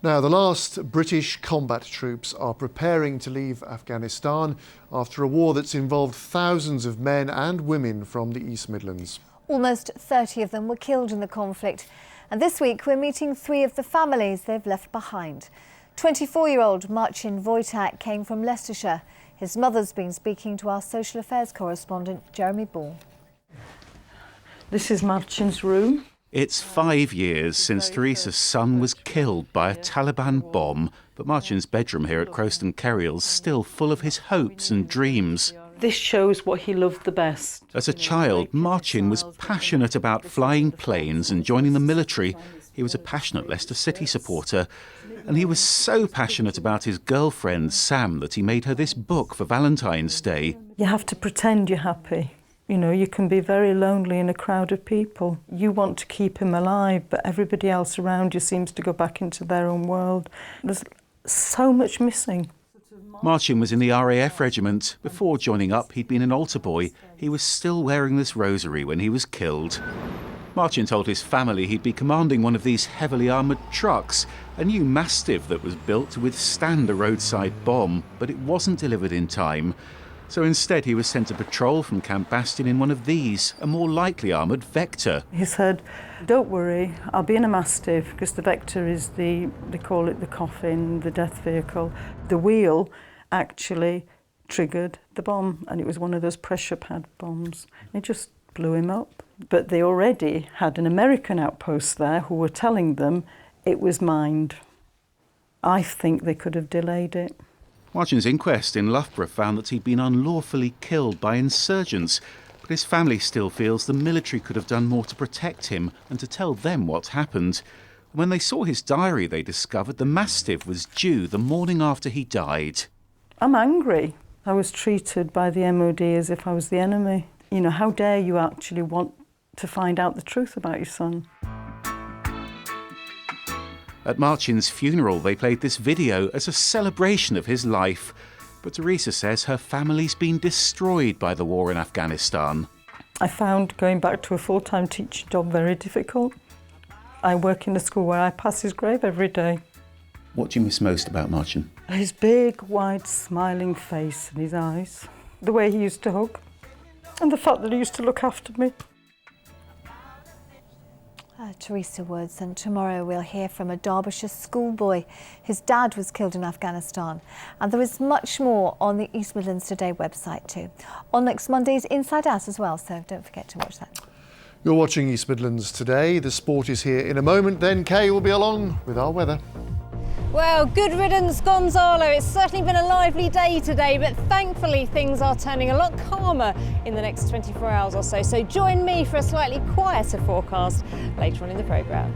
Now, the last British combat troops are preparing to leave Afghanistan after a war that's involved thousands of men and women from the East Midlands. Almost 30 of them were killed in the conflict. And this week we're meeting 3 of the families they've left behind. 24-year-old Marcin Wojtak came from Leicestershire. His mother's been speaking to our social affairs correspondent, Jeremy Ball. This is Marcin's room. It's 5 years since Teresa's son was killed by a Taliban bomb, but Marcin's bedroom here at Crowston Kerrial's still full of his hopes and dreams. This shows what he loved the best. As a child, Marcin was passionate about flying planes and joining the military. He was a passionate Leicester City supporter. And he was so passionate about his girlfriend, Sam, that he made her this book for Valentine's Day. You have to pretend you're happy. You know, you can be very lonely in a crowd of people. You want to keep him alive, but everybody else around you seems to go back into their own world. There's so much missing. Marcin was in the RAF regiment. Before joining up, he'd been an altar boy. He was still wearing this rosary when he was killed. Marcin told his family he'd be commanding one of these heavily armoured trucks, a new Mastiff that was built to withstand a roadside bomb, but it wasn't delivered in time. So instead he was sent to patrol from Camp Bastion in one of these, a more lightly armoured Vector. He said, "Don't worry, I'll be in a Mastiff," because the Vector is they call it the coffin, the death vehicle. The wheel actually triggered the bomb, and it was one of those pressure pad bombs. It just blew him up. But they already had an American outpost there who were telling them it was mined. I think they could have delayed it. Marcin's inquest in Loughborough found that he'd been unlawfully killed by insurgents, but his family still feels the military could have done more to protect him and to tell them what happened. When they saw his diary, they discovered the Mastiff was due the morning after he died. I'm angry. I was treated by the MOD as if I was the enemy. You know, how dare you actually want to find out the truth about your son? At Marcin's funeral, they played this video as a celebration of his life. But Teresa says her family's been destroyed by the war in Afghanistan. I found going back to a full-time teaching job very difficult. I work in a school where I pass his grave every day. What do you miss most about Marcin? His big, wide, smiling face and his eyes. The way he used to hug. And the fact that he used to look after me. Teresa Woods, and tomorrow we'll hear from a Derbyshire schoolboy. His dad was killed in Afghanistan, and there is much more on the East Midlands Today website too. On next Monday's Inside Out as well, so don't forget to watch that. You're watching East Midlands Today. The sport is here in a moment, then Kay will be along with our weather. Well, good riddance, Gonzalo. It's certainly been a lively day today, but thankfully things are turning a lot calmer in the next 24 hours or so. So join me for a slightly quieter forecast later on in the programme.